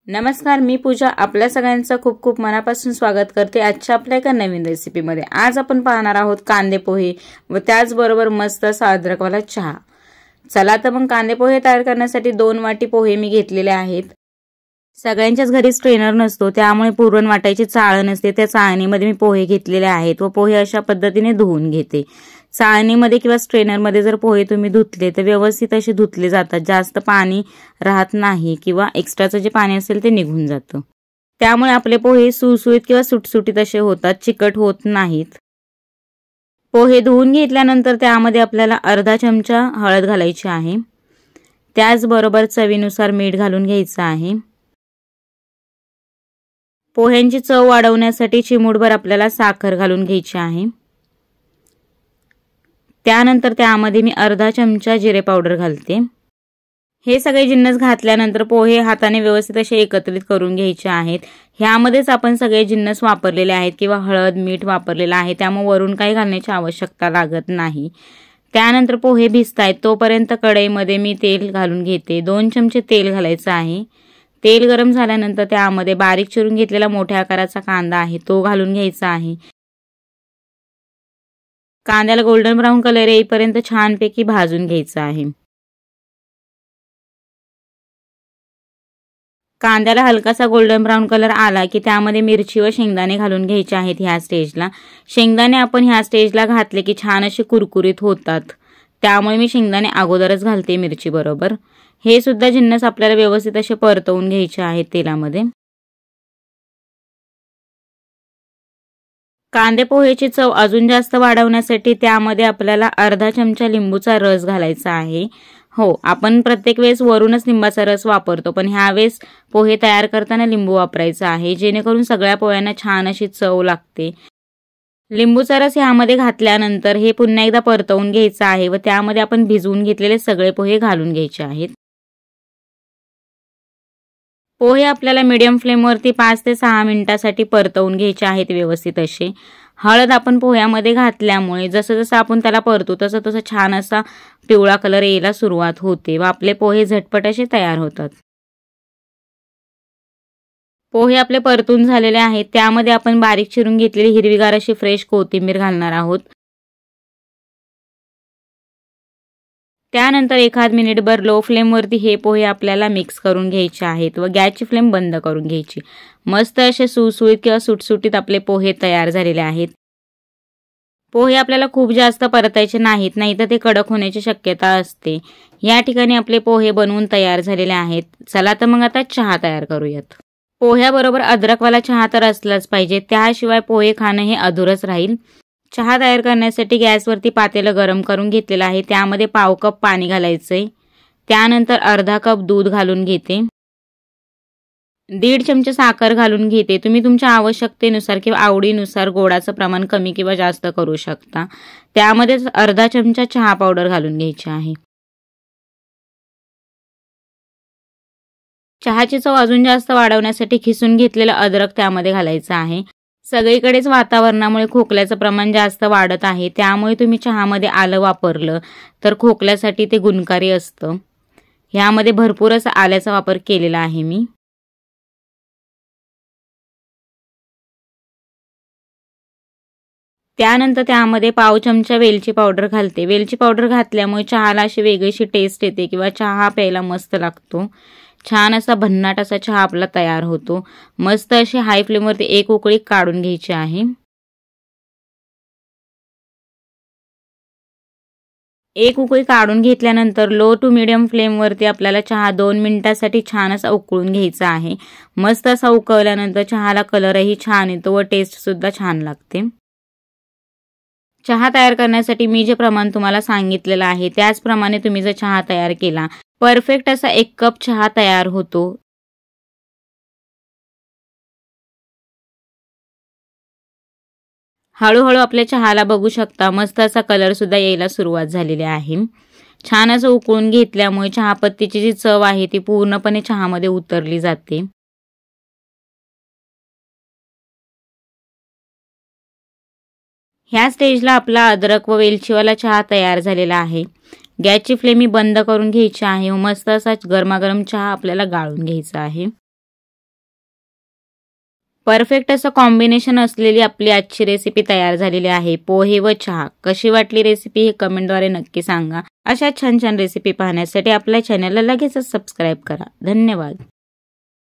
नमस्कार, मी पूजा आपल्या सगळ्यांचं खूप खूप मनापासून स्वागत करते आजच्या आपल्या एका नवीन रेसिपीमध्ये। आज आपण पाहणार आहोत कांदे पोहे व त्याचबरोबर मस्त असा अद्रकवाला चहा। चला तर मग कांदे पोहे तयार करण्यासाठी 2 वाटी पोहे मी घेतलेले आहेत। सगळ्यांच्याच घरी स्ट्रेनर नसतो, त्यामुळे पुरण वाटायची चाळण असते, त्या चाळणीमध्ये मी पोहे घेतलेले आहेत व पोहे अशा पद्धतीने धुवून घेते। चाळणीमध्ये किंवा स्ट्रेनरमध्ये जर पोहे तुम्ही धुतले तर व्यवस्थित असे धुतले जातात, जास्त पाणी राहत नाही किंवा एक्स्ट्राचं जे पाणी असेल ते निघून जातं। त्यामुळे आपले पोहे सुसुईत किंवा सुटसुटीत असे होतात, चिकट होत नाहीत। पोहे धुवून घेतल्यानंतर त्यामध्ये आपल्याला अर्धा चमचा हळद घालायची आहे, त्याचबरोबर चवीनुसार मीठ घालून घ्यायचं आहे। पोह्यांची चव वाढवण्यासाठी चिमूटभर आपल्याला साखर घालून घ्यायची आहे। त्यानंतर त्यामध्ये मी अर्धा चमचा जिरे पावडर घालते। हे सगळे जिन्नस घातल्यानंतर पोहे हाताने व्यवस्थित असे एकत्रित करून घ्यायचे आहेत। ह्यामध्येच आपण सगळे जिन्नस वापरलेले आहेत किंवा हळद मीठ वापरलेलं आहे, त्यामुळे वरून काही घालण्याची आवश्यकता लागत नाही। त्यानंतर पोहे भिजतायत तोपर्यंत कढईमध्ये मी तेल घालून घेते। 2 चमचे तेल घालायचं आहे। तेल गरम झाल्यानंतर त्यामध्ये बारीक चिरून घेतलेला मोठ्या आकाराचा कांदा आहे तो घालून घ्यायचा आहे। कांद्याला गोल्डन ब्राउन कलर येईपर्यंत छानपैकी भाजून घ्यायचं आहे। कांद्याला हलकासा गोल्डन ब्राउन कलर आला की त्यामध्ये मिरची व शेंगदाणे घालून घ्यायचे आहेत। ह्या स्टेजला शेंगदाणे आपण ह्या स्टेजला घातले की छान असे कुरकुरीत होतात, त्यामुळे मी शेंगदाणे अगोदरच घालते मिरची बरोबर। हे सुद्धा जिन्नस आपल्याला व्यवस्थित असे परतवून घ्यायचे आहेत तेलामध्ये। कांदे पोहेची चव अजून जास्त वाढवण्यासाठी त्यामध्ये आपल्याला अर्धा चमचा लिंबूचा रस घालायचा आहे। हो, आपण प्रत्येक वेळेस वरूनच लिंबाचा रस वापरतो, पण ह्या वेळेस पोहे तयार करताना लिंबू वापरायचा आहे, जेणेकरून सगळ्या पोह्यांना छान अशी चव लागते। लिंबूचा रस ह्यामध्ये घातल्यानंतर हे पुन्हा एकदा परतवून घ्यायचं आहे व त्यामध्ये आपण भिजवून घेतलेले सगळे पोहे घालून घ्यायचे आहेत। पोहे आपल्याला मीडियम फ्लेमवरती 5 ते 6 मिनिटांसाठी परतवून घ्यायचे आहेत व्यवस्थित असे। हळद आपण पोह्यामध्ये घातल्यामुळे जसं जसं आपण त्याला परतू तसं तसं छान असा पिवळा कलर यायला सुरुवात होते व आपले पोहे झटपट असे तयार होतात। पोहे आपले परतून झालेले आहेत, त्यामध्ये आपण बारीक चिरून घेतलेली हिरवीगार अशी फ्रेश कोथिंबीर घालणार आहोत। त्यानंतर 1 मिनिटभर लो फ्लेमवरती हे पोहे आपल्याला मिक्स करून घ्यायचे आहेत व गॅसची फ्लेम बंद करून घ्यायची। मस्त असे सुसुईत किंवा सुटसुटीत आपले पोहे तयार झालेले आहेत। पोहे आपल्याला खूप जास्त परतायचे नाहीत, नाहीतर ते कडक होण्याची शक्यता असते। या ठिकाणी आपले पोहे बनवून तयार झालेले आहेत। चला तर मग आता चहा तयार करूयात। पोह्याबरोबर अद्रकवाला चहा तर असलाच पाहिजे, त्याशिवाय पोहे खाणं हे अधुरच राहील। चहा तयार करण्यासाठी गॅसवरती पातेलं गरम करून घेतलेलं आहे, त्यामध्ये पाव कप पाणी घालायचंय। त्यानंतर अर्धा कप दूध घालून घेते। 1.5 चमचे साखर घालून घेते। तुम्ही तुमच्या आवश्यकतेनुसार किंवा आवडीनुसार गोडाचं प्रमाण कमी किंवा जास्त करू शकता। त्यामध्येच अर्धा चमचा चहा पावडर घालून घ्यायची आहे। चहाची चव अजून जास्त वाढवण्यासाठी खिसून घेतलेलं अद्रक त्यामध्ये घालायचं आहे। सगळीकडेच वातावरणामुळे खोकल्याचं प्रमाण जास्त वाढत आहे, त्यामुळे तुम्ही चहामध्ये आलं वापरलं तर खोकल्यासाठी ते गुणकारी असतं। ह्यामध्ये भरपूर असा आल्याचा वापर केलेला आहे मी। त्यानंतर त्यामध्ये पाव चमचा वेलची पावडर घालते। वेलची पावडर घातल्यामुळे चहाला अशी वेगळीशी टेस्ट येते किंवा चहा प्यायला मस्त लागतो। छान असा भन्नाट असा चहा आपला तयार होतो। मस्त अशी हाय फ्लेमवरती 1 उकळी काढून घ्यायची आहे। 1 उकळी काढून घेतल्यानंतर लो टू मीडियम फ्लेमवरती आपल्याला चहा 2 मिनिटांसाठी छान असा उकळून घ्यायचा आहे। मस्त असा उकळल्यानंतर चहाला कलरही छान येतो व टेस्ट सुद्धा छान लागते। चहा तयार करण्यासाठी मी जे प्रमाण तुम्हाला सांगितलेलं आहे त्याचप्रमाणे तुम्ही जर चहा तयार केला, परफेक्ट असा 1 कप चहा तयार होतो। हळूहळू आपल्या चहाला बघू शकता मस्त असा कलर सुद्धा यायला सुरुवात झालेली आहे। छान असं उकळून घेतल्यामुळे चहापत्तीची जी चव आहे ती पूर्णपणे चहामध्ये उतरली जाते। ह्या स्टेजला आपला अद्रक व वेलचीवाला चहा तयार झालेला आहे। गॅसची फ्लेम बंद करून घ्यायची आहे व मस्त असा गरमागरम चहा आपल्याला गाळून घ्यायचा आहे। परफेक्ट असं कॉम्बिनेशन असलेली आपली आजची रेसिपी तयार झालेली आहे, पोहे व चहा. कशी वाटली रेसिपी हे कमेंटद्वारे नक्की सांगा. अशा छान छान रेसिपी पाहण्यासाठी आपल्या चॅनलला लगेचच सबस्क्राईब करा. धन्यवाद.